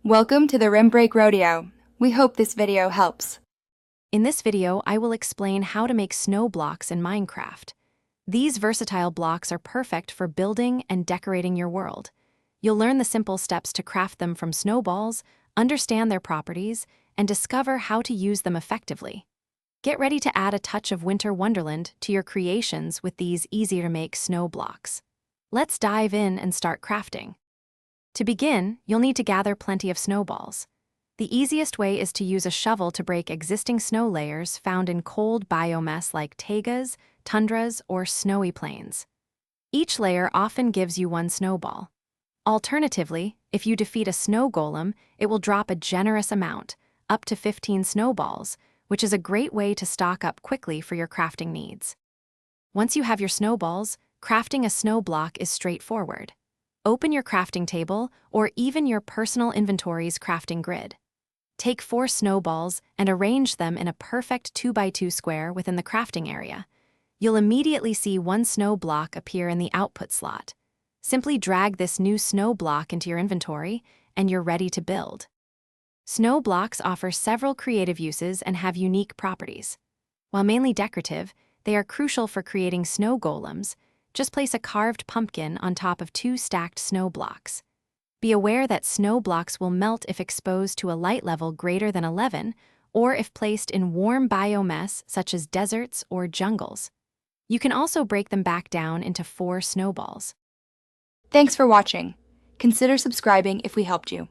Welcome to the Rim Break Rodeo. We hope this video helps. In this video, I will explain how to make snow blocks in Minecraft. These versatile blocks are perfect for building and decorating your world. You'll learn the simple steps to craft them from snowballs, understand their properties, and discover how to use them effectively. Get ready to add a touch of winter wonderland to your creations with these easy-to-make snow blocks. Let's dive in and start crafting. To begin, you'll need to gather plenty of snowballs. The easiest way is to use a shovel to break existing snow layers found in cold biomass like taigas, tundras, or snowy plains. Each layer often gives you one snowball. Alternatively, if you defeat a snow golem, it will drop a generous amount, up to 15 snowballs, which is a great way to stock up quickly for your crafting needs. Once you have your snowballs, crafting a snow block is straightforward. Open your crafting table or even your personal inventory's crafting grid. Take 4 snowballs and arrange them in a perfect 2x2 square within the crafting area. You'll immediately see one snow block appear in the output slot. Simply drag this new snow block into your inventory, and you're ready to build. Snow blocks offer several creative uses and have unique properties. While mainly decorative, they are crucial for creating snow golems. Just place a carved pumpkin on top of 2 stacked snow blocks. Be aware that snow blocks will melt if exposed to a light level greater than 11, or if placed in warm biomass such as deserts or jungles. You can also break them back down into 4 snowballs. Thanks for watching. Consider subscribing if we helped you.